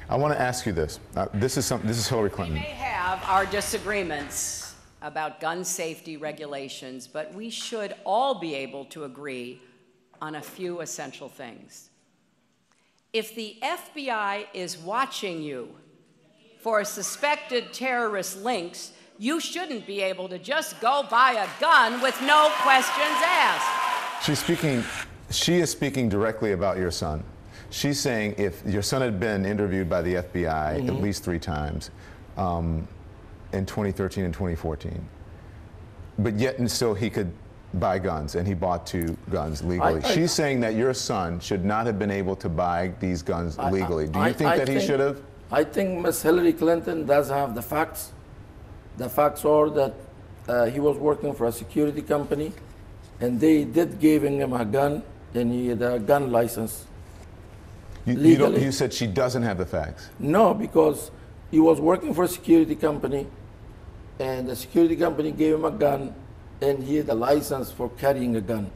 I want to ask you this. This is Hillary Clinton. We may have our disagreements about gun safety regulations, but we should all be able to agree on a few essential things. If the FBI is watching you for suspected terrorist links, you shouldn't be able to just go buy a gun with no questions asked. She is speaking directly about your son. She's saying if your son had been interviewed by the FBI at least 3 times in 2013 and 2014, but yet and still he could buy guns, and he bought 2 guns legally. She's saying that your son should not have been able to buy these guns legally. Do you think that he should have? I think Ms. Hillary Clinton does have the facts. The facts are that he was working for a security company, and they did give him a gun, and he had a gun license. You said she doesn't have the facts. No, because he was working for a security company, and the security company gave him a gun, and he had a license for carrying a gun.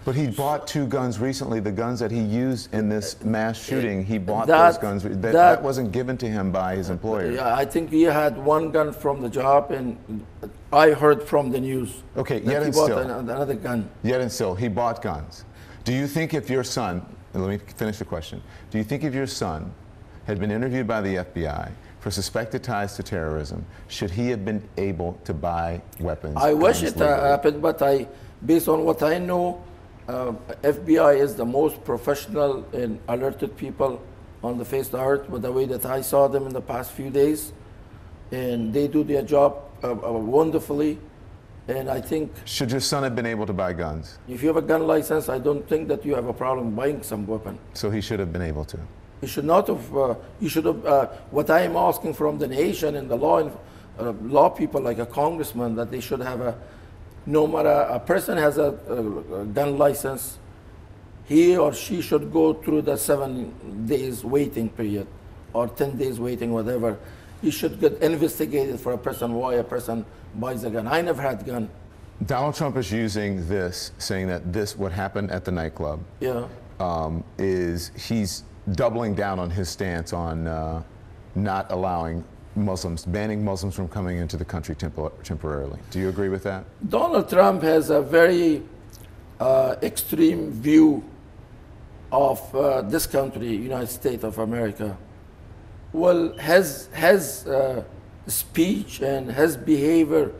But he bought 2 guns recently. The guns that he used in this mass shooting, he bought those guns. That wasn't given to him by his employer. Yeah, I think he had 1 gun from the job, and I heard from the news. Okay, that he bought another gun. Yet and still, he bought guns. Do you think if your son, and let me finish the question, do you think if your son had been interviewed by the FBI for suspected ties to terrorism, should he have been able to buy weapons? I wish it happened, but based on what I know, FBI is the most professional and alerted people on the face of the earth, with the way that I saw them in the past few days, and they do their job wonderfully. And I think, should your son have been able to buy guns? If you have a gun license, I don't think that you have a problem buying some weapon. So he should have been able to. You should not have. You should have. What I am asking from the nation and the law people, like a congressman, that they should have a. No matter a person has a gun license, he or she should go through the 7 days waiting period, or 10 days waiting, whatever. He should get investigated for a person, why a person buys a gun. I never had a gun. Donald Trump is using this, saying that what happened at the nightclub, he's doubling down on his stance on not allowing Muslims, banning Muslims from coming into the country temporarily. Do you agree with that? Donald Trump has a very extreme view of this country, United States of America. Well, his speech and his behavior,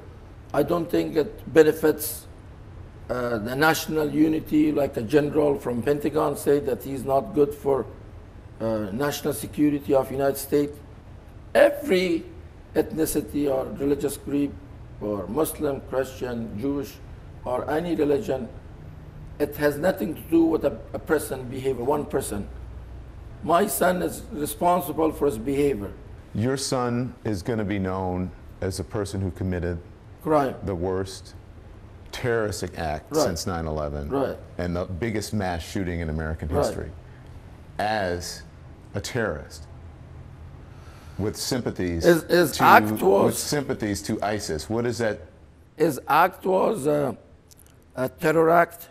I don't think it benefits the national unity, like a general from Pentagon said that he's not good for national security of United States. Every ethnicity or religious group, or Muslim, Christian, Jewish, or any religion, it has nothing to do with a person behavior, one person. My son is responsible for his behavior. Your son is going to be known as a person who committed the worst terroristic act since 9/11 and the biggest mass shooting in American history as a terrorist with sympathies to ISIS. What is that? His act was a terror act,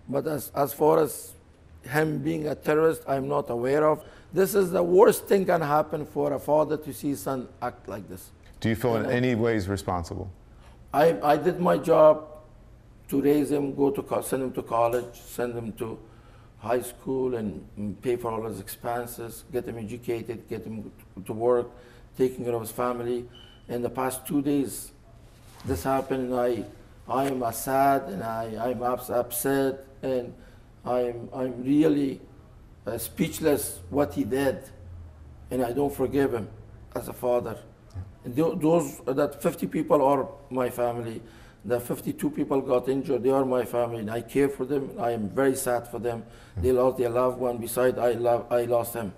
but as far as him being a terrorist, I'm not aware of. This is the worst thing can happen for a father to see his son act like this. Do you feel in any ways responsible? I did my job to raise him, send him to college, send him to high school, and pay for all his expenses, get him educated, get him to work, taking care of his family. In the past 2 days, this happened, and I am sad, and I'm upset, and I'm really speechless what he did, and I don't forgive him as a father. And that 50 people are my family. The 52 people got injured, they are my family, and I care for them. I am very sad for them. They lost their loved one, besides I lost him.